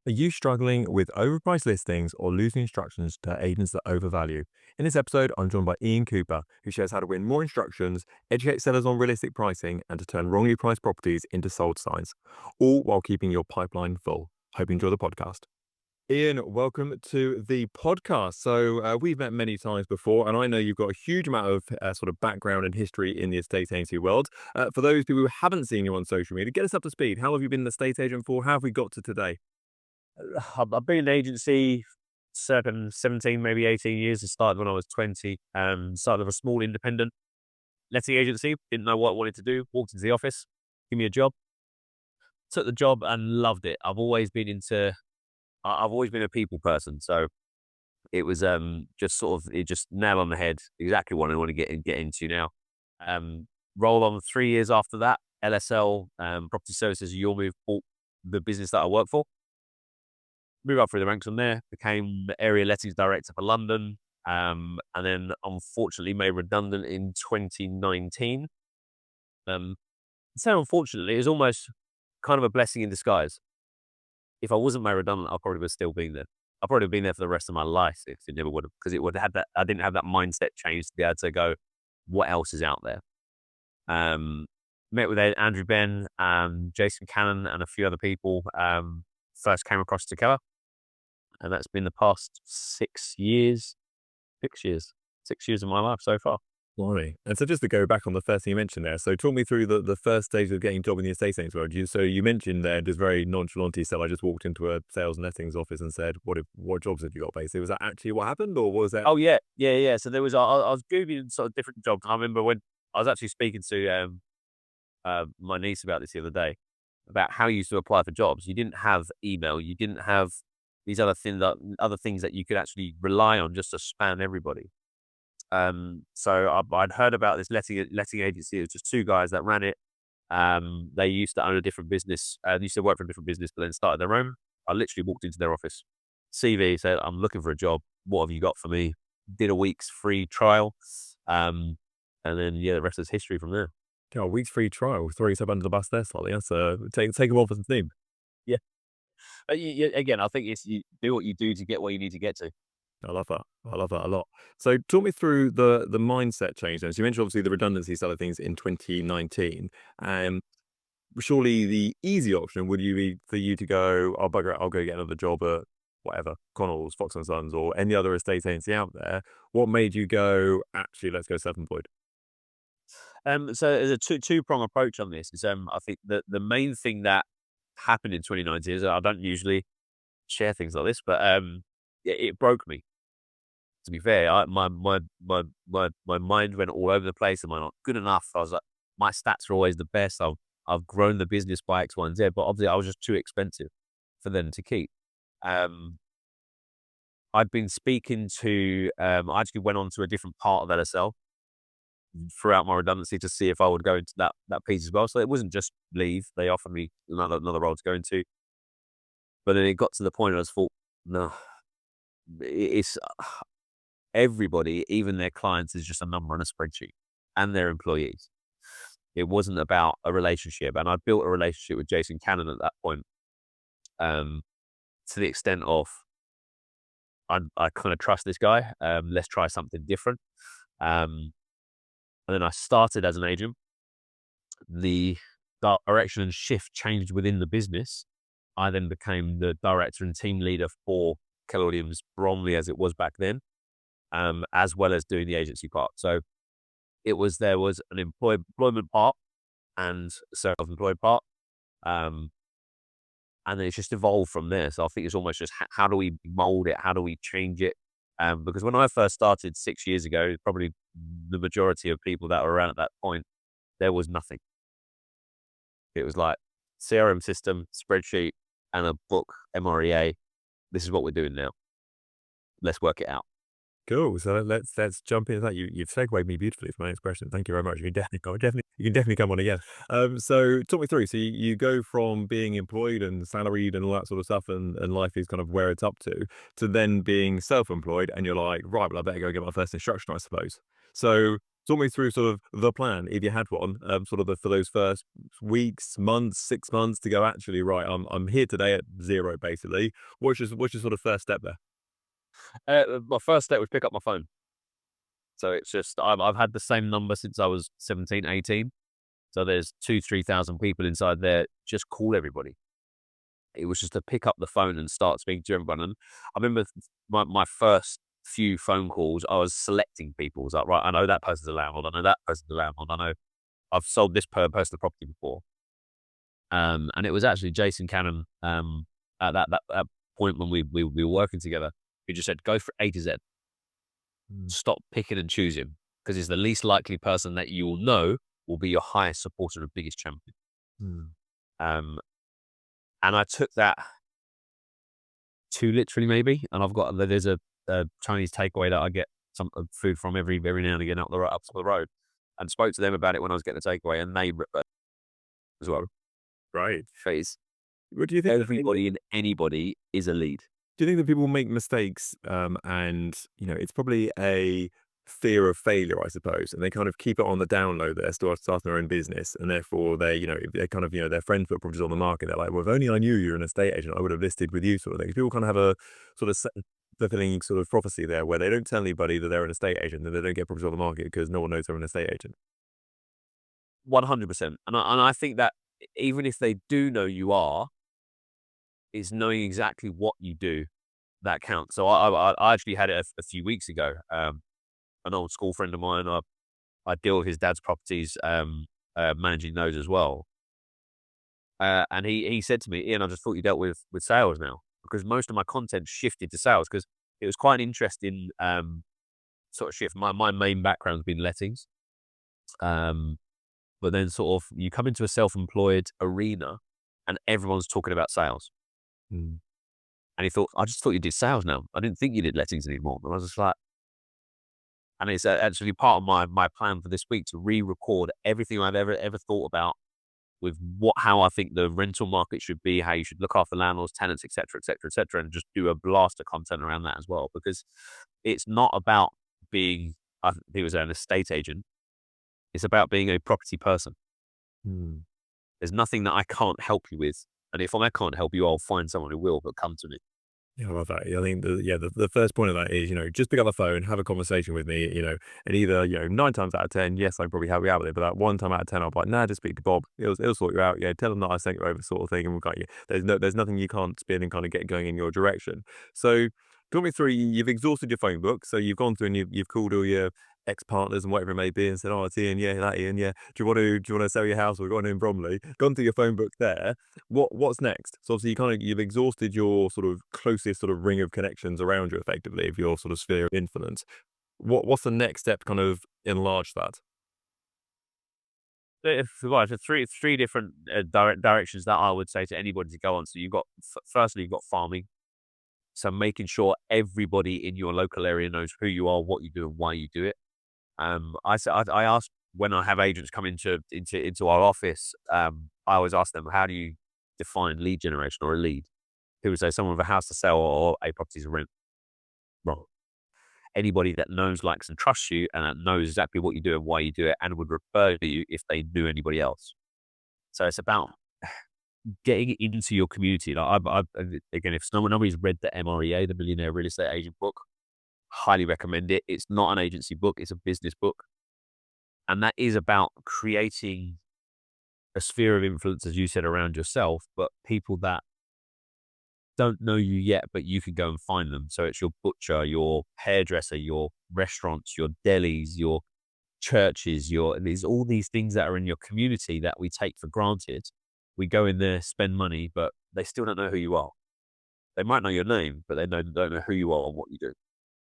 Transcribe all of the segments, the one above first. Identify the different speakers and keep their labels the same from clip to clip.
Speaker 1: Are you struggling with overpriced listings or losing instructions to agents that overvalue? In this episode, I'm joined by Iain Cooper, who shares how to win more instructions, educate sellers on realistic pricing, and to turn wrongly priced properties into sold signs, all while keeping your pipeline full. Hope you enjoy the podcast. Iain, welcome to the podcast. We've met many times before, and I know you've got a huge amount of sort of background and history in the estate agency world. For those people who haven't seen you on social media, get us up to speed. How have you been an estate agent for? How have we got to today?
Speaker 2: I've been in the agency circa 17, maybe 18 years. It started when I was 20. Started with a small independent letting agency. Didn't know what I wanted to do. Walked into the office, give me a job. Took the job and loved it. I've always been a people person. So it was just sort of, it just nail on the head, exactly what I want to get into now. Roll on 3 years after that, LSL, Property Services, Your Move, bought the business that I work for. Moved up through the ranks from there, became the area lettings director for London, and then unfortunately made redundant in 2019. So unfortunately, it was almost kind of a blessing in disguise. If I wasn't made redundant, I probably would have still been there. I probably would have been there for the rest of my life if it never would have, because it would have had that. I didn't have that mindset change to be able to go, what else is out there? Met with Andrew Ben, Jason Cannon, and a few other people. First came across to Keller. And that's been the past 6 years. 6 years of my life so far.
Speaker 1: Blimey. And so just to go back on the first thing you mentioned there, so talk me through the first stage of getting a job in the estate agents world. So you mentioned there just very nonchalantly, so I just walked into a sales and lettings office and said, what jobs have you got basically? Was that actually what happened, or was that?
Speaker 2: Oh, yeah. So there was, I was Googling sort of different jobs. I remember when I was actually speaking to my niece about this the other day, about how you used to apply for jobs. You didn't have email. You didn't have these other things that you could actually rely on just to spam everybody. So I'd heard about this letting agency. It was just two guys that ran it. They used to own a different business. They used to work for a different business, but then started their own. I literally walked into their office, CV, said, "I'm looking for a job. What have you got for me?" Did a week's free trial, and then the rest is history from there.
Speaker 1: Oh, a week's free trial. Throw yourself under the bus there slightly. That's take them off as a team.
Speaker 2: Yeah. Again, I think it's you do what you do to get where you need to get to.
Speaker 1: I love that. I love that a lot. So talk me through the mindset change then. So you mentioned obviously the redundancy side of things in 2019. Surely the easy option would you be for you to go, oh bugger it, I'll go get another job at whatever, Connells, Fox and Sons, or any other estate agency out there. What made you go, actually, let's go self-employed?
Speaker 2: So there's a two-prong approach on this. Is I think the main thing that happened in 2019 is I don't usually share things like this, but it broke me. To be fair, my mind went all over the place. Am I not good enough? I was like, my stats are always the best. I've grown the business by X, Y, and Z, but obviously I was just too expensive for them to keep. I'd been speaking to. I actually went on to a different part of LSL throughout my redundancy to see if I would go into that piece as well. So it wasn't just leave. They offered me another role to go into. But then it got to the point I was thought, no, it's everybody, even their clients, is just a number on a spreadsheet, and their employees. It wasn't about a relationship. And I built a relationship with Jason Cannon at that point, to the extent of I kind of trust this guy. Let's try something different. And then I started as an agent. The direction and shift changed within the business. I then became the director and team leader for Keller Williams Bromley, as it was back then, as well as doing the agency part. So there was an employment part and self-employed part. And then it's just evolved from there. So I think it's almost just how do we mold it? How do we change it? Because when I first started 6 years ago, probably the majority of people that were around at that point, there was nothing. It was like CRM system, spreadsheet, and a book, MREA. This is what we're doing now. Let's work it out.
Speaker 1: Cool. So let's jump into that. You've segued me beautifully for my next question. Thank you very much. You can definitely come on again. So talk me through. So you go from being employed and salaried and all that sort of stuff, and life is kind of where it's up to then being self-employed, and you're like, right, well, I better go get my first instruction, I suppose. So Talk me through sort of the plan, if you had one, sort of for those first weeks, months, 6 months to go, actually, right, I'm here today at 0, basically. What's your sort of first step there?
Speaker 2: My first step was pick up my phone. So it's just I've had the same number since I was 17, 18. So there's 3,000 people inside there. Just call everybody. It was just to pick up the phone and start speaking to everyone. And I remember my first few phone calls, I was selecting people. I was like, right, I know that person's a landlord. I know that person's a landlord. I know I've sold this person a property before. And it was actually Jason Cannon at that point when we were working together, who just said, go for A to Z.
Speaker 1: Mm,
Speaker 2: Stop picking and choosing, because it's the least likely person that you will know will be your highest supporter and biggest champion.
Speaker 1: mm,
Speaker 2: Um, and I took that too literally, maybe. And there's a Chinese takeaway that I get some food from every now and again up the road, and spoke to them about it when I was getting a takeaway, and they ripped it as well.
Speaker 1: right.
Speaker 2: Phase.
Speaker 1: What do you think?
Speaker 2: Everybody and anybody is a lead.
Speaker 1: Do you think that people make mistakes, and, it's probably a fear of failure, I suppose, and they kind of keep it on the down low that they're starting their own business, and therefore if they're kind of, their friends put properties on the market, they're like, "Well, if only I knew you're an estate agent, I would have listed with you," sort of thing. People kind of have a sort of fulfilling sort of prophecy there, where they don't tell anybody that they're an estate agent, and they don't get properties on the market because no one knows they're an estate agent.
Speaker 2: 100%. And I think that even if they do know you are, is knowing exactly what you do that counts. So I actually had it a few weeks ago. An old school friend of mine, I deal with his dad's properties, managing those as well. And he said to me, Ian, I just thought you dealt with sales now, because most of my content shifted to sales, because it was quite an interesting sort of shift. My main background's been lettings. But then sort of you come into a self-employed arena and everyone's talking about sales.
Speaker 1: Mm,
Speaker 2: And he thought, I just thought you did sales now. I didn't think you did lettings anymore. And I was just like, and it's actually part of my plan for this week to re-record everything I've ever thought about, with how I think the rental market should be, how you should look after landlords, tenants, etc., etc., etc., and just do a blast of content around that as well. Because it's not about being, I think it was an estate agent. It's about being a property person.
Speaker 1: mm.
Speaker 2: There's nothing that I can't help you with. And if I can't help you, I'll find someone who will, but come to me.
Speaker 1: Yeah, I love that. I think the first point of that is, just pick up the phone, have a conversation with me, and either, 9 times out of 10, yes, I'd probably help you out with it, but that 1 time out of 10, I'll be like, nah, just speak to Bob. He'll sort you out. Yeah, tell him that I sent you over, sort of thing, and we've got you. There's nothing you can't spin and kind of get going in your direction. So talk me through, you've exhausted your phone book. So you've gone through and you've called all your ex-partners and whatever it may be and said, oh, it's Ian. Yeah, that Ian. Yeah. Do you want to sell your house? We've got one in Bromley. Gone through your phone book there. What's next? So obviously you've exhausted your sort of closest sort of ring of connections around you, effectively, of your sort of sphere of influence. What's the next step to kind of enlarge that?
Speaker 2: So three different directions that I would say to anybody to go on. So you've got, firstly, you've got farming. So making sure everybody in your local area knows who you are, what you do, and why you do it. I ask when I have agents come into our office. I always ask them, how do you define lead generation or a lead? People say someone with a house to sell or a property to rent. Wrong. Anybody that knows, likes, and trusts you, and that knows exactly what you do and why you do it, and would refer to you if they knew anybody else. So it's about getting into your community. Like again, if nobody's read the MREA, the Millionaire Real Estate Agent book, highly recommend it. It's not an agency book; it's a business book, and that is about creating a sphere of influence, as you said, around yourself, but people that don't know you yet, but you can go and find them. So it's your butcher, your hairdresser, your restaurants, your delis, your churches, there's all these things that are in your community that we take for granted. We go in there, spend money, but they still don't know who you are. They might know your name, but they don't know who you are and what you do.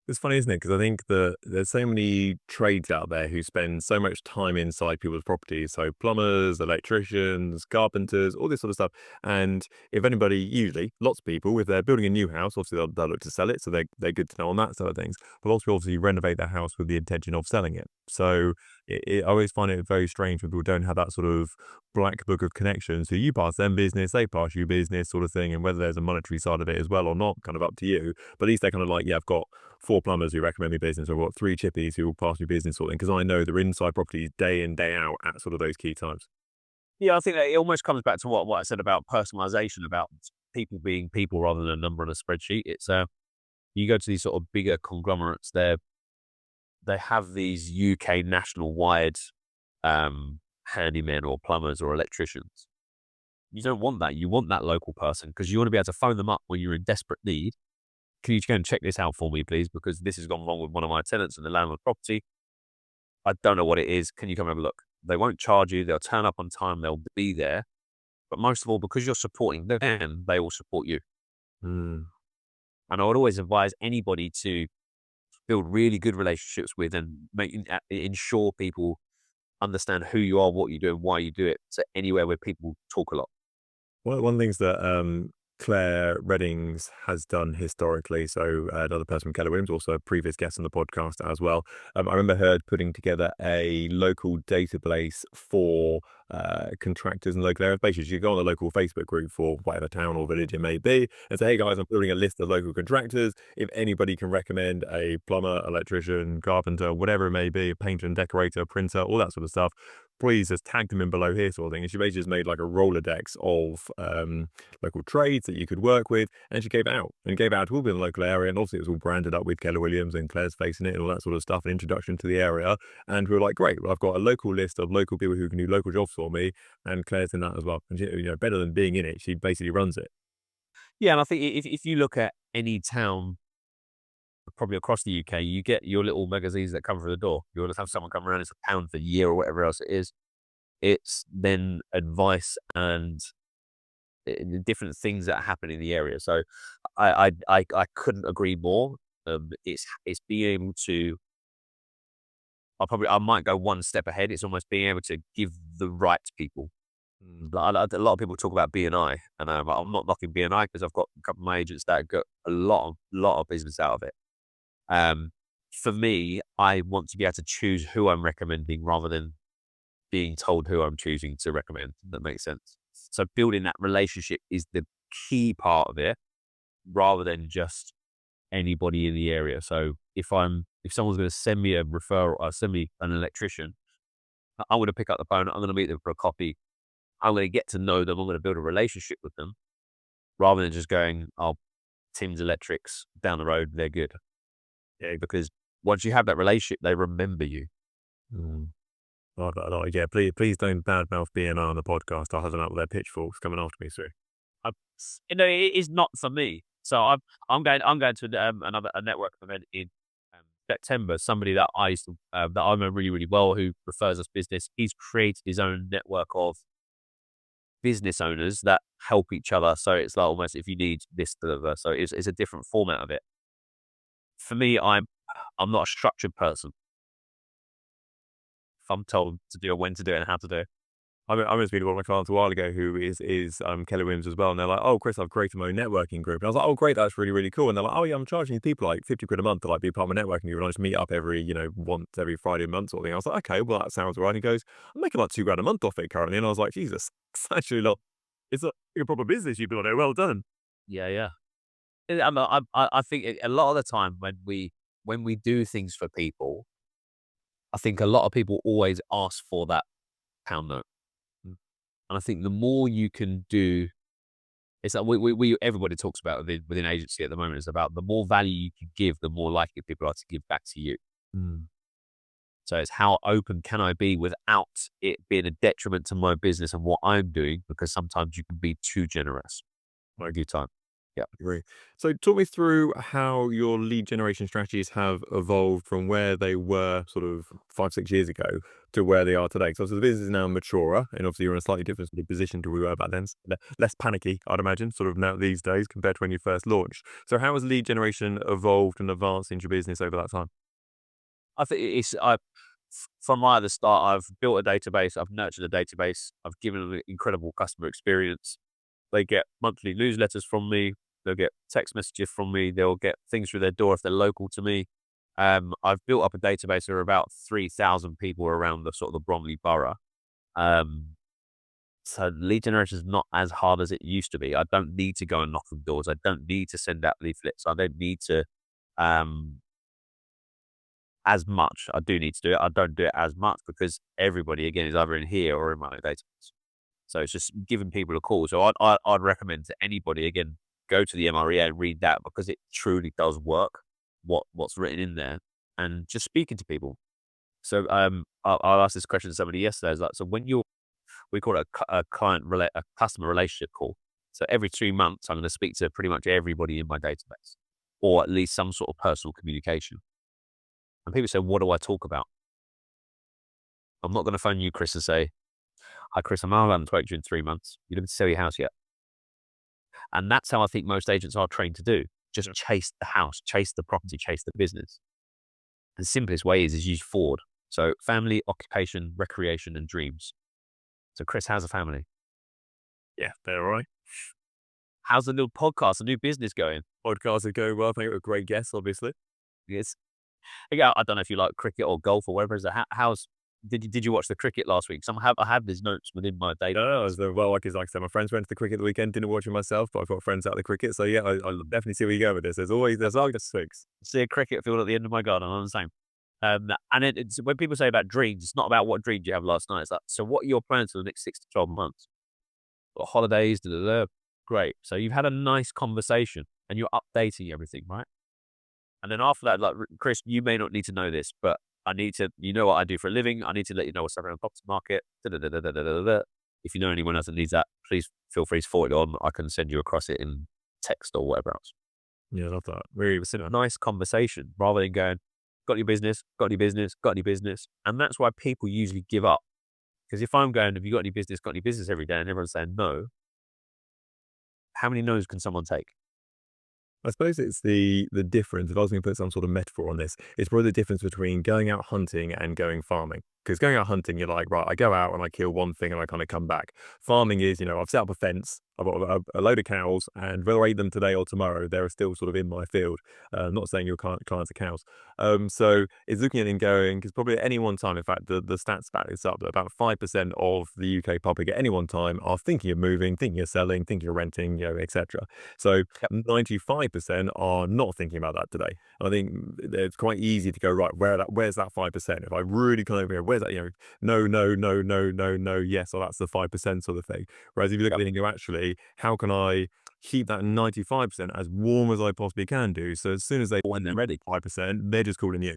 Speaker 1: It's funny, isn't it? Because I think that there's so many trades out there who spend so much time inside people's properties. So plumbers, electricians, carpenters, all this sort of stuff. And if anybody, usually lots of people, if they're building a new house, obviously they'll look to sell it. So they're good to know on that side of things. But lots of people obviously renovate their house with the intention of selling it. So I always find it very strange when people don't have that sort of black book of connections. So you pass them business, they pass you business, sort of thing. And whether there's a monetary side of it as well or not, kind of up to you. But at least they're kind of like, yeah, I've got 4 plumbers who recommend me business, or I've got 3 chippies who will pass me business sort of thing, because I know they're inside properties day in, day out at sort of those key times.
Speaker 2: Yeah, I think that it almost comes back to what I said about personalization, about people being people rather than a number on a spreadsheet. It's you go to these sort of bigger conglomerates, they have these UK national wide handymen or plumbers or electricians. You don't want that. You want that local person because you want to be able to phone them up when you're in desperate need. Can you go and check this out for me, please? Because this has gone wrong with one of my tenants in the landlord property. I don't know what it is. Can you come have a look? They won't charge you. They'll turn up on time. They'll be there. But most of all, because you're supporting them, they will support you.
Speaker 1: Mm.
Speaker 2: And I would always advise anybody to build really good relationships with and ensure people understand who you are, what you do, and why you do it. So anywhere where people talk a lot.
Speaker 1: One of the things that Claire Reddings has done historically, so another person from Keller Williams, also a previous guest on the podcast as well. I remember her putting together a local database for contractors in local areas. Basically, you go on the local Facebook group for whatever town or village it may be and say, hey guys, I'm building a list of local contractors. If anybody can recommend a plumber, electrician, carpenter, whatever it may be, a painter and decorator, printer, all that sort of stuff, please just tag them in below here sort of thing. And she basically just made like a Rolodex of local trades that you could work with, and she gave it out to all people in the local area. And obviously it was all branded up with Keller Williams and Claire's face in it and all that sort of stuff, an introduction to the area. And we were like, great, well, I've got a local list of local people who can do local jobs for me, and Claire's in that as well. And she, better than being in it, she basically runs it.
Speaker 2: Yeah, and I think if you look at any town, probably across the UK, you get your little magazines that come through the door. You'll just have someone come around, it's £1 for the year or whatever else it is. It's then advice and the different things that happen in the area. So I couldn't agree more. It's being able to. I might go one step ahead. It's almost being able to give the right people.
Speaker 1: Mm.
Speaker 2: A lot of people talk about BNI, and I'm not knocking BNI because I've got a couple of my agents that got a lot of business out of it. For me, I want to be able to choose who I'm recommending rather than being told who I'm choosing to recommend. If that makes sense. So building that relationship is the key part of it, rather than just anybody in the area. So if someone's going to send me a referral or send me an electrician, I'm going to pick up the phone. I'm going to meet them for a coffee. I'm going to get to know them. I'm going to build a relationship with them, rather than just going, "Oh, Tim's Electrics down the road, they're good." Yeah, because once you have that relationship, they remember you.
Speaker 1: Mm. Yeah, please don't badmouth BNI on the podcast. I'll have them out with their pitchforks coming after me soon.
Speaker 2: I, it is not for me. So I'm going to a network event in September. Somebody that that I know really really well, who refers us business. He's created his own network of business owners that help each other. So it's like almost if you need this deliver. So it's a different format of it. For me, I'm not a structured person. If I'm told to do it, when to do it, and how to do it.
Speaker 1: I was speaking to one of my clients a while ago who is Keller Williams as well, and they're like, "Oh, Chris, I've created my own networking group." And I was like, "Oh, great, that's really really cool." And they're like, "Oh yeah, I'm charging people like 50 quid a month to like be part of my networking group, and I just meet up every once every Friday a month sort of thing." I was like, "Okay, well that sounds right." And he goes, "I'm making like 2 grand a month off it currently," and I was like, "Jesus, it's actually a lot. It's a proper business you've built there. Well done."
Speaker 2: Yeah, yeah. I think a lot of the time when we do things for people, I think a lot of people always ask for that pound note. And I think the more you can do, it's like we everybody talks about within agency at the moment. It's about the more value you can give, the more likely people are to give back to you.
Speaker 1: Mm.
Speaker 2: So it's how open can I be without it being a detriment to my business and what I'm doing? Because sometimes you can be too generous. I give time. Yeah.
Speaker 1: Agree. So talk me through how your lead generation strategies have evolved from where they were sort of 5, 6 years ago to where they are today. So the business is now maturer, and obviously you're in a slightly different sort of position to where we were back then. Less panicky, I'd imagine, sort of now these days compared to when you first launched. So how has lead generation evolved and advanced into your business over that time?
Speaker 2: I think from right at the start, I've built a database, I've nurtured a database, I've given them an incredible customer experience. They get monthly newsletters from me. They'll get text messages from me. They'll get things through their door if they're local to me. I've built up a database of about 3,000 people around the sort of the Bromley borough. So lead generation is not as hard as it used to be. I don't need to go and knock on doors. I don't need to send out leaflets. I don't need to as much. I do need to do it. I don't do it as much because everybody, again, is either in here or in my own database. So it's just giving people a call. So I'd recommend to anybody, again, go to the MREA and read that because it truly does work, what's written in there, and just speaking to people. So I'll ask this question to somebody yesterday. I was like, so when we call it a customer relationship call. So every 2 months, I'm going to speak to pretty much everybody in my database, or at least some sort of personal communication. And people say, what do I talk about? I'm not going to phone you, Chris, and say, hi, Chris, I'm not going to spoke to you in 3 months. You didn't sell your house yet. And that's how I think most agents are trained to do. Just chase the house, chase the property, chase the business. And the simplest way is use Ford. So family, occupation, recreation, and dreams. So Chris, how's the family?
Speaker 1: Yeah, they're all right.
Speaker 2: How's the new podcast, the new business going?
Speaker 1: Podcasts are going well. I think we're a great guest, obviously.
Speaker 2: Yes. Yeah, I don't know if you like cricket or golf or whatever. Did you watch the cricket last week? I have these notes within my database.
Speaker 1: No, well, like I said, my friends went to the cricket the weekend, didn't watch it myself, but I've got friends out of the cricket. So yeah, I definitely see where you go with this. There's always things.
Speaker 2: See a cricket field at the end of my garden. I'm the same. And it's when people say about dreams, it's not about what dream you have last night. It's like, so what are your plans for the next 6 to 12 months? Got holidays, great. So you've had a nice conversation and you're updating everything, right? And then after that, like, Chris, you may not need to know this, but I need to, you know what I do for a living. I need to let you know what's happening on the property market. If you know anyone else that needs that, please feel free to forward it on. I can send you across it in text or whatever else.
Speaker 1: Yeah, I love that. Really,
Speaker 2: It's a nice conversation rather than going, got any business, got any business, got any business. And that's why people usually give up. Because if I'm going, have you got any business every day, and everyone's saying no, how many no's can someone take?
Speaker 1: I suppose it's the difference. If I was going to put some sort of metaphor on this, it's probably the difference between going out hunting and going farming. Because going out hunting, you're like, right, I go out and I kill one thing and I kind of come back. Farming is, I've set up a fence, I've got a load of cows, and whether I eat them today or tomorrow, they're still sort of in my field. Not saying your clients are cows. So it's looking at it and going, because probably at any one time, in fact, the stats back this up, that about 5% of the UK public at any one time are thinking of moving, thinking of selling, thinking of renting, etc. So 95% are not thinking about that today. And I think it's quite easy to go, right, where's that 5%? If I really kind of, where's that, no, no, no, no, no, no, yes, or that's the 5% sort of thing. Whereas if you look at it and go, actually, how can I keep that 95% as warm as I possibly can do? So as soon as when they're ready, 5%, they're just calling you.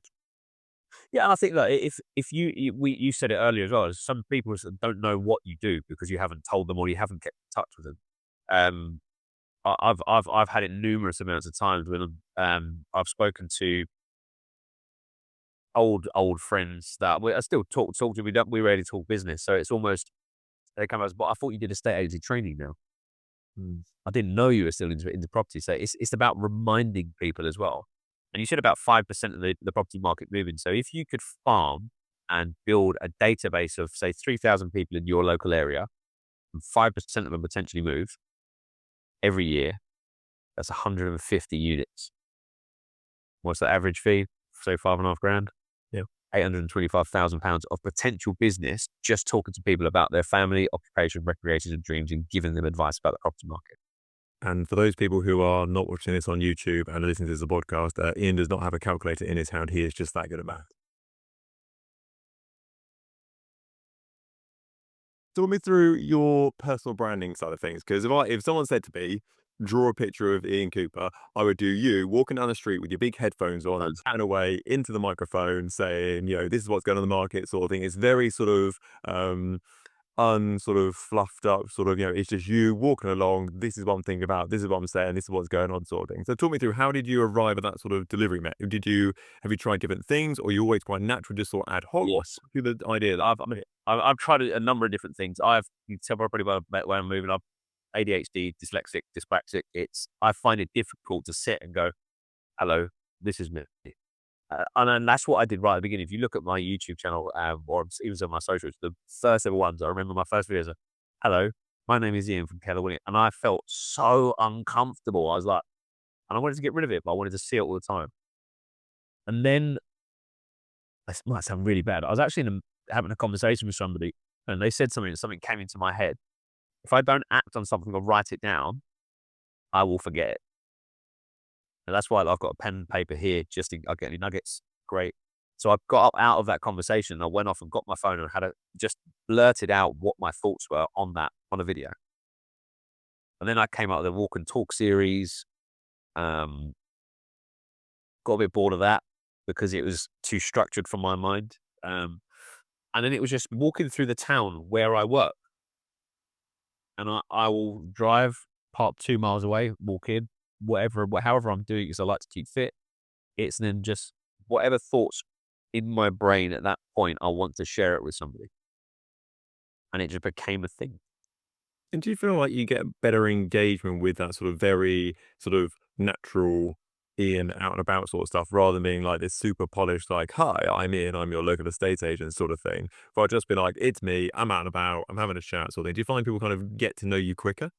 Speaker 2: Yeah, and I think that if you said it earlier as well, some people don't know what you do because you haven't told them or you haven't kept in touch with them. I've had it numerous amounts of times when I've spoken to old friends that I still talk to. We rarely talk business, so it's almost they come as, but I thought you did estate agency training now. I didn't know you were still into property. So it's about reminding people as well. And you said about 5% of the property market moving. So if you could farm and build a database of, say, 3,000 people in your local area, and 5% of them potentially move every year, that's 150 units. What's the average fee? Say £5,500.
Speaker 1: Yeah.
Speaker 2: £825,000 of potential business just talking to people about their family, occupation, recreation, and dreams, and giving them advice about the property market.
Speaker 1: And for those people who are not watching this on YouTube and are listening to this as a podcast, Iain does not have a calculator in his hand. He is just that good at math. Talk me through your personal branding side of things. Because if someone said to me, draw a picture of Iain Cooper, I would do you walking down the street with your big headphones on and chatting away into the microphone saying, this is what's going on in the market sort of thing. It's very sort of sort of fluffed up, sort of, it's just you walking along. This is what I'm thinking about. This is what I'm saying. This is what's going on, sort of thing. So talk me through, how did you arrive at that sort of delivery method? Have you tried different things, or you always quite natural, just sort of ad hoc?
Speaker 2: Yes.
Speaker 1: The idea that
Speaker 2: I've tried a number of different things. You can tell probably by when I'm moving up, ADHD, dyslexic, dyspraxic. I find it difficult to sit and go, hello, this is me. And then that's what I did right at the beginning. If you look at my YouTube channel, or even some of my socials, the first ever ones, I remember my first videos are, hello, my name is Iain from Keller Williams. And I felt so uncomfortable. I was like, and I wanted to get rid of it, but I wanted to see it all the time. And then, this might sound really bad. I was actually having a conversation with somebody, and they said something came into my head. If I don't act on something or write it down, I will forget it. And that's why I've got a pen and paper here, I'll get any nuggets. Great. So I got up out of that conversation. I went off and got my phone and just blurted out what my thoughts were on a video. And then I came out with the walk and talk series. Um, got a bit bored of that because it was too structured for my mind. And then it was just walking through the town where I work. And I will drive, park 2 miles away, walk in, however I'm doing, because I like to keep fit. It's then just whatever thoughts in my brain at that point, I want to share it with somebody. And it just became a thing.
Speaker 1: And do you feel like you get better engagement with that sort of very sort of natural Ian out and about sort of stuff rather than being like this super polished, like, hi, I'm Ian, I'm your local estate agent sort of thing? But I've just been like, it's me, I'm out and about, I'm having a chat sort of thing. Do you find people kind of get to know you quicker?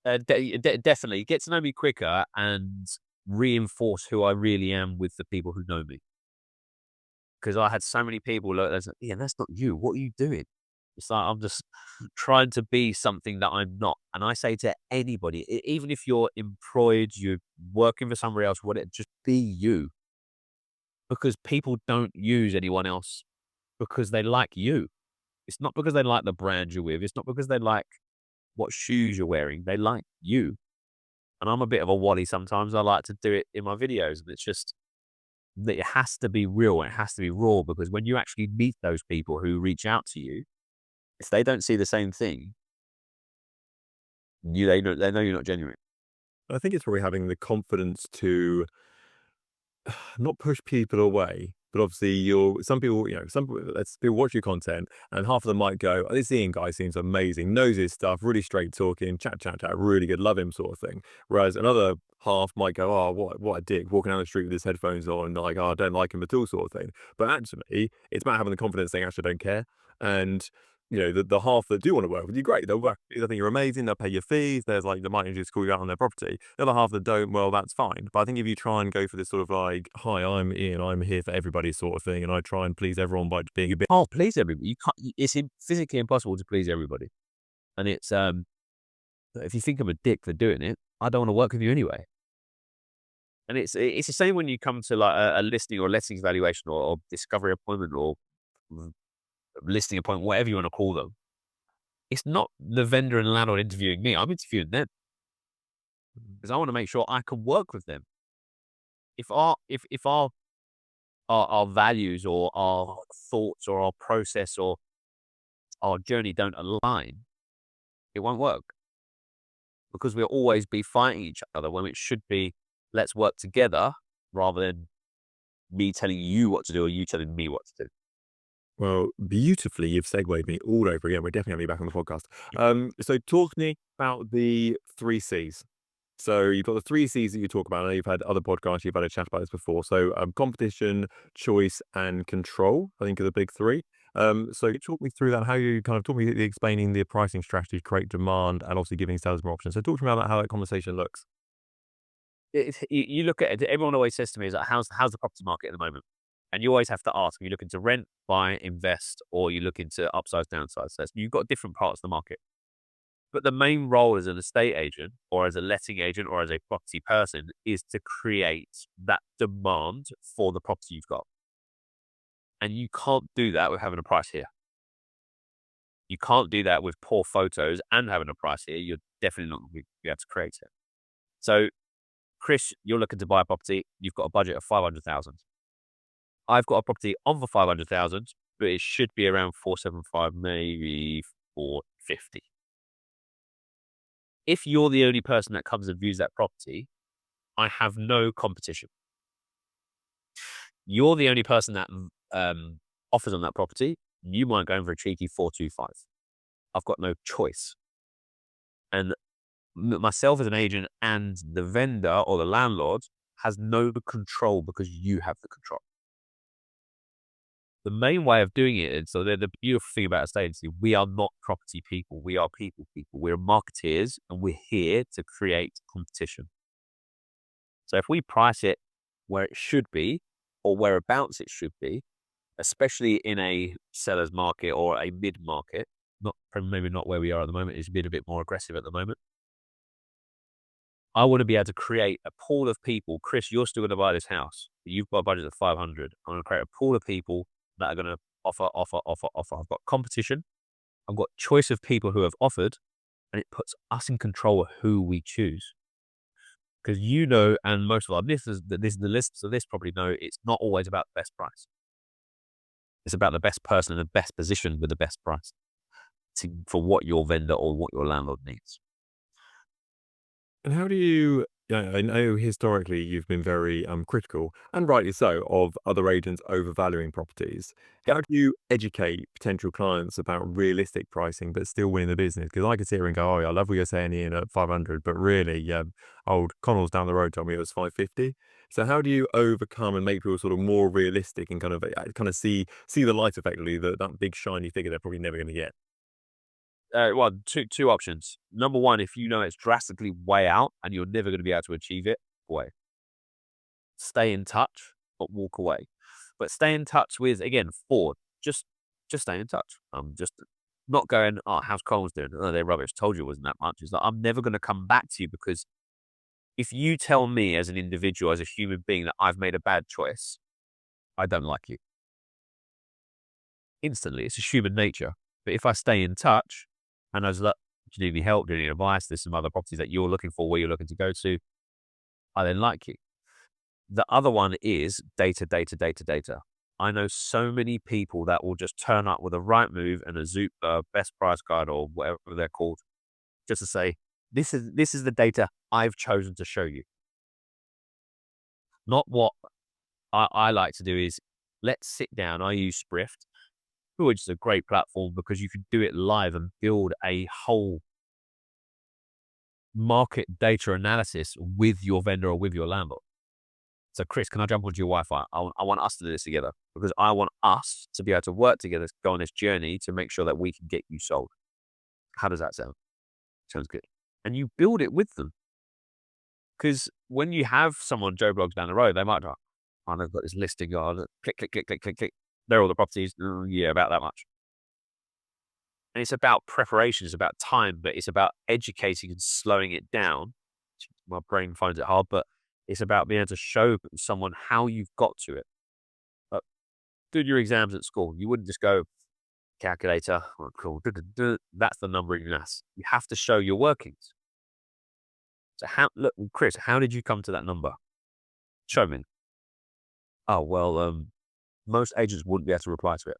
Speaker 2: Definitely get to know me quicker and reinforce who I really am with the people who know me. Because I had so many people look, like, Ian, that's not you. What are you doing? It's like I'm just trying to be something that I'm not. And I say to anybody, even if you're employed, you're working for somebody else, whatever, just be you. Because people don't use anyone else because they like you. It's not because they like the brand you're with. It's not because they like what shoes you're wearing. They like you. And I'm a bit of a wally sometimes. I like to do it in my videos. And it's just that it has to be real. It has to be raw, because when you actually meet those people who reach out to you, if they don't see the same thing, they know you're not genuine.
Speaker 1: I think it's probably having the confidence to not push people away, but obviously some people, some people watch your content and half of them might go, oh, this Ian guy seems amazing, knows his stuff, really straight talking, chat, really good, love him sort of thing. Whereas another half might go, oh, what a dick, walking down the street with his headphones on, like, oh, I don't like him at all sort of thing. But actually, it's about having the confidence saying, actually, I don't care. And the half that do want to work with you, great. They'll work. They think you're amazing. They'll pay your fees. There's like, they might just call you out on their property. The other half that don't, well, that's fine. But I think if you try and go for this sort of like, hi, I'm Ian, I'm here for everybody sort of thing, and I try and please everyone by being a bit.
Speaker 2: Oh, please everybody. You can't. It's physically impossible to please everybody. And it's if you think I'm a dick for doing it, I don't want to work with you anyway. And it's the same when you come to like a listing or lettings valuation or discovery appointment or listing appointment, whatever you want to call them. It's not the vendor and landlord interviewing me. I'm interviewing them because I want to make sure I can work with them. If our values or our thoughts or our process or our journey don't align, it won't work, because we'll always be fighting each other when it should be, let's work together, rather than me telling you what to do or you telling me what to do.
Speaker 1: Well, beautifully, you've segued me all over again. We're definitely going to be back on the podcast. So talk to me about the three C's. So you've got the three C's that you talk about. I know you've had other podcasts, you've had a chat about this before. So competition, choice, and control, I think, are the big three. So talk me through that, how you kind of talk me through explaining the pricing strategy to create demand and also giving sellers more options. So talk to me about how that conversation looks.
Speaker 2: You look at it, everyone always says to me, is like, how's the property market at the moment? And you always have to ask, are you looking to rent, buy, invest, or are you looking to upsize, downsize? So you've got different parts of the market. But the main role as an estate agent or as a letting agent or as a property person is to create that demand for the property you've got. And you can't do that with having a price here. You can't do that with poor photos and having a price here. You're definitely not going to be able to create it. So, Chris, you're looking to buy a property. You've got a budget of 500,000. I've got a property on for 500,000, but it should be around 475, maybe 450. If you're the only person that comes and views that property, I have no competition. You're the only person that offers on that property. You might go in for a cheeky 425. I've got no choice. And myself as an agent and the vendor or the landlord has no control, because you have the control. The main way of doing it is, so the beautiful thing about estate agency, we are not property people. We are people. We're marketeers, and we're here to create competition. So if we price it where it should be or whereabouts it should be, especially in a seller's market or a mid market, maybe not where we are at the moment, it's been a bit more aggressive at the moment. I want to be able to create a pool of people. Chris, you're still going to buy this house. You've got a budget of 500. I'm going to create a pool of people that are going to offer, offer, offer, offer. I've got competition. I've got choice of people who have offered, and it puts us in control of who we choose. Because and most of our listeners, the listeners of this probably know, it's not always about the best price. It's about the best person in the best position with the best price for what your vendor or what your landlord needs.
Speaker 1: And how do you yeah, I know historically you've been very, critical, and rightly so, of other agents overvaluing properties.
Speaker 2: Yep.
Speaker 1: How do you educate potential clients about realistic pricing but still winning the business? Because I could sit here and go, "Oh, yeah, I love what you're saying, Ian, at 500," but really, old Connell's down the road told me it was 550. So how do you overcome and make people sort of more realistic and kind of see the light effectively that that big shiny figure they're probably never gonna get?
Speaker 2: Well, two options. Number one, if you know it's drastically way out and you're never going to be able to achieve it, away. Stay in touch, but walk away. But stay in touch with, again, Ford. Just stay in touch. I'm just not going, oh, how's Coles doing? Oh, they're rubbish. Told you it wasn't that much. It's like, I'm never going to come back to you, because if you tell me as an individual, as a human being, that I've made a bad choice, I don't like you. Instantly, it's a human nature. But if I stay in touch and I was like, do you need any help? Do you need advice? There's some other properties that you're looking for, where you're looking to go to. I then like you. The other one is data, data, data, data. I know so many people that will just turn up with a right move and a Zoop best price guide or whatever they're called, just to say, this is the data I've chosen to show you. Not what I like to do is, let's sit down. I use Sprift, which is a great platform because you can do it live and build a whole market data analysis with your vendor or with your landlord. So, Chris, can I jump onto your Wi-Fi? I want us to do this together, because I want us to be able to work together, to go on this journey to make sure that we can get you sold. How does that sound? Sounds good. And you build it with them. Because when you have someone, Joe Blogs down the road, they might go, oh, they've got this listing on, click, click, click, click, click, click. They're all the properties. Yeah, about that much. And it's about preparation, it's about time, but it's about educating and slowing it down. My brain finds it hard, but it's about being able to show someone how you've got to it. Like, doing your exams at school, you wouldn't just go, calculator, oh, cool, that's the number in maths. You have to show your workings. So look, Chris, how did you come to that number? Show me. Oh, well, most agents wouldn't be able to reply to it.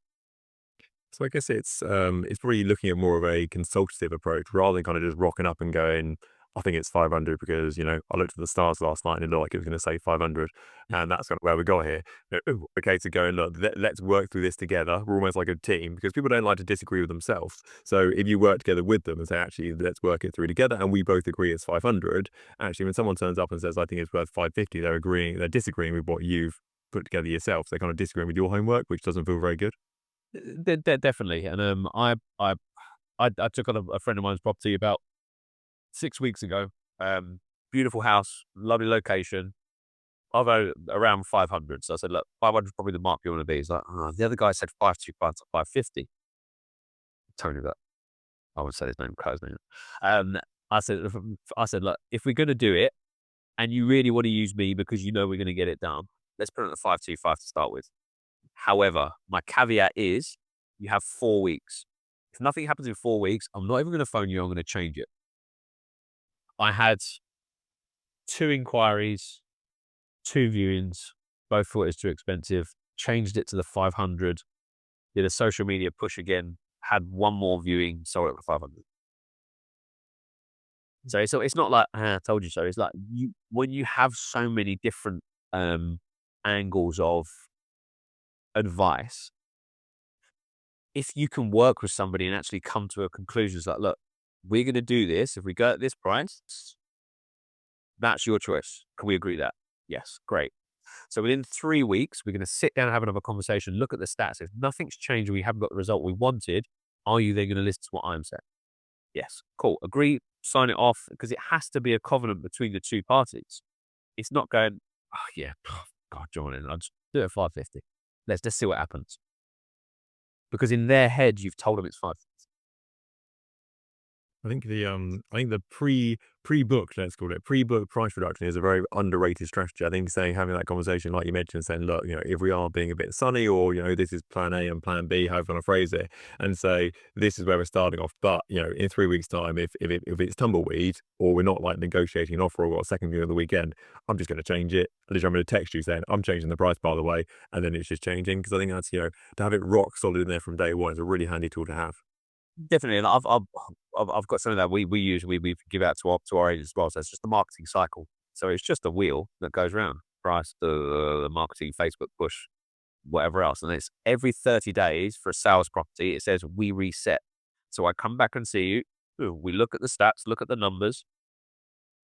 Speaker 1: So I guess it's probably looking at more of a consultative approach rather than kind of just rocking up and going, I think it's 500 because, I looked at the stars last night and it looked like it was going to say 500. And that's kind of where we got here. Okay, to go and look, let's work through this together. We're almost like a team because people don't like to disagree with themselves. So if you work together with them and say, actually, let's work it through together and we both agree it's 500, actually, when someone turns up and says, I think it's worth 550, they're disagreeing with what you've put together yourself. They're kind of disagreeing with your homework, which doesn't feel very good.
Speaker 2: Definitely. And I took on a friend of mine's property about 6 weeks ago. Beautiful house, lovely location. I've around 500. So I said, look, 500 is probably the mark you want to be. He's like, oh, the other guy said 525 to 550. Tony, that I would say his name, cut his name. I said, look, if we're going to do it and you really want to use me because you know we're going to get it done, let's put it at 525 to start with. However, my caveat is you have 4 weeks. If nothing happens in 4 weeks, I'm not even going to phone you. I'm going to change it. I had 2 inquiries, 2 viewings, both thought it was too expensive, changed it to the 500, did a social media push again, had 1 more viewing, sold it for 500. So it's not like, I told you so. It's like when you have so many different angles of advice, if you can work with somebody and actually come to a conclusion, it's like, look, we're going to do this. If we go at this price, that's your choice. Can we agree that? Yes, great. So within 3 weeks, we're going to sit down and have another conversation, look at the stats. If nothing's changed and we haven't got the result we wanted, are you then going to listen to what I'm saying? Yes, cool. Agree, sign it off, because it has to be a covenant between the 2 parties. It's not going, oh yeah, God, John, I'll just do it at 550. Let's just see what happens. Because in their head, you've told them it's 550.
Speaker 1: I think the pre-booked, let's call it, pre-booked price reduction is a very underrated strategy. I think saying having that conversation, like you mentioned, saying, look, if we are being a bit sunny, or this is plan A and plan B, however you want to phrase it, and say this is where we're starting off. But in 3 weeks' time, if it's tumbleweed, or we're not like negotiating an offer or got a second view of the weekend, I'm just going to change it. Literally, I'm going to text you saying I'm changing the price, by the way, and then it's just changing, because I think that's to have it rock solid in there from day one is a really handy tool to have.
Speaker 2: Definitely, and I've got something that we use, we give out to our agents as well. So it's just the marketing cycle. So it's just a wheel that goes round: price, the marketing, Facebook push, whatever else. And it's every 30 days for a sales property. It says we reset. So I come back and see you. Ooh, we look at the stats, look at the numbers.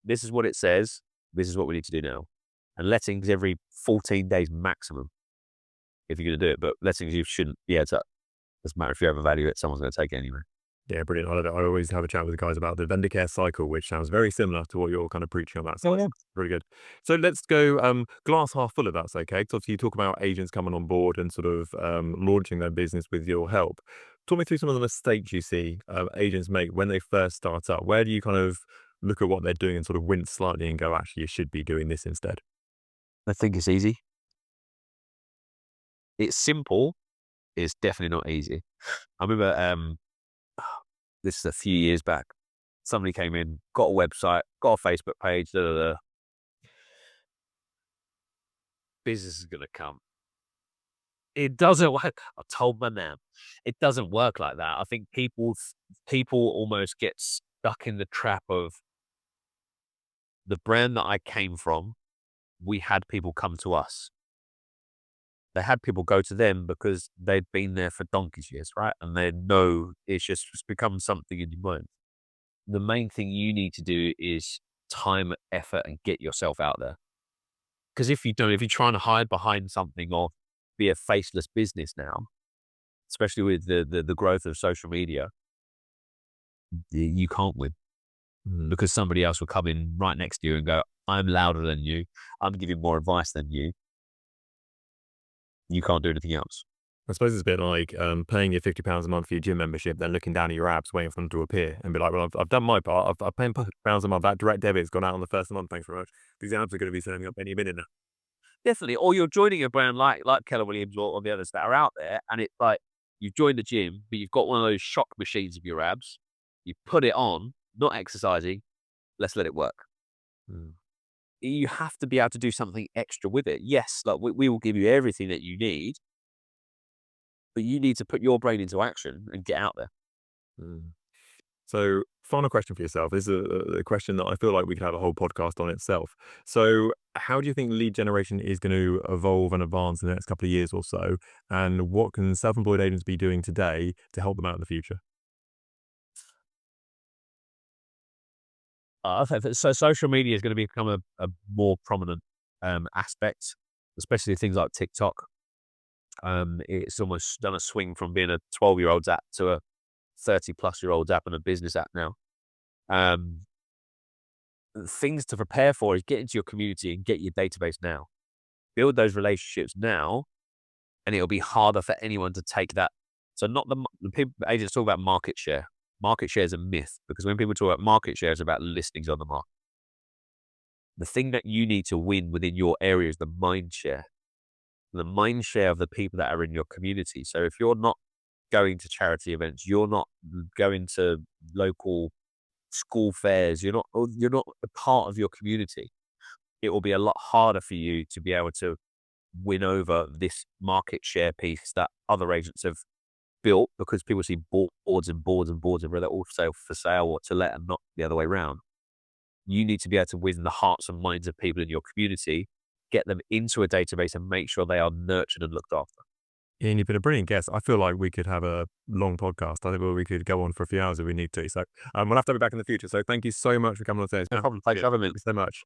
Speaker 2: This is what it says. This is what we need to do now. And lettings every 14 days maximum, if you're going to do it. But lettings, you shouldn't be able to. Doesn't matter if you overvalue it, someone's going to take it anyway.
Speaker 1: Yeah, brilliant. I love it. I always have a chat with the guys about the vendor care cycle, which sounds very similar to what you're kind of preaching on that
Speaker 2: Oh,
Speaker 1: side.
Speaker 2: yeah.
Speaker 1: Really good. So let's go glass half full, if that's okay. Because obviously you talk about agents coming on board and sort of launching their business with your help. Talk me through some of the mistakes you see agents make when they first start up. Where do you kind of look at what they're doing and sort of wince slightly and go, actually, you should be doing this instead?
Speaker 2: I think it's easy. It's simple. It's definitely not easy. I remember this is a few years back. Somebody came in, got a website, got a Facebook page, da, da, da. Business is going to come. It doesn't work. I told my man, it doesn't work like that. I think people almost get stuck in the trap of the brand that I came from. We had people come to us. They had people go to them because they'd been there for donkey's years, right? And they know it's become something in your mind. The main thing you need to do is time, effort, and get yourself out there. Because if you don't, if you're trying to hide behind something or be a faceless business now, especially with the growth of social media, you can't win, because somebody else will come in right next to you and go, I'm louder than you. I'm giving more advice than you. You can't do anything else.
Speaker 1: I suppose it's a bit like paying your £50 a month for your gym membership, then looking down at your abs, waiting for them to appear, and be like, well, I've done my part. I've paid £50 a month. That direct debit's gone out on the first of the month. Thanks very much. These abs are going to be turning up any minute now.
Speaker 2: Definitely. Or you're joining a brand like Keller Williams or the others that are out there, and it's like you've joined the gym, but you've got one of those shock machines of your abs. You put it on, not exercising. Let's let it work.
Speaker 1: Mm.
Speaker 2: You have to be able to do something extra with it. Yes, like we will give you everything that you need, but you need to put your brain into action and get out there.
Speaker 1: Mm. So, final question for yourself. This is a question that I feel like we could have a whole podcast on itself. So, how do you think lead generation is going to evolve and advance in the next couple of years or so? And what can self-employed agents be doing today to help them out in the future?
Speaker 2: I think so. Social media is going to become a more prominent aspect, especially things like TikTok. It's almost done a swing from being a 12-year-old's app to a 30-plus-year-old's app and a business app now. Um, Things to prepare for is get into your community and get your database now. Build those relationships now, and it'll be harder for anyone to take that. So not the people, agents talk about market share. Market share is a myth, because when people talk about market share, it's about listings on the market. The thing that you need to win within your area is the mind share. The mind share of the people that are in your community. So if you're not going to charity events, you're not going to local school fairs, you're not a part of your community, it will be a lot harder for you to be able to win over this market share piece that other agents have built, because people see boards and boards and boards of where they're all for sale or to let, and not the other way around. You need to be able to win the hearts and minds of people in your community, get them into a database and make sure they are nurtured and looked after.
Speaker 1: Ian, you've been a brilliant guest. I feel like we could have a long podcast. I think we could go on for a few hours if we need to. So we'll have to have you back in the future. So thank you so much for coming on today.
Speaker 2: No problem. Thanks for having me.
Speaker 1: Thank you so much.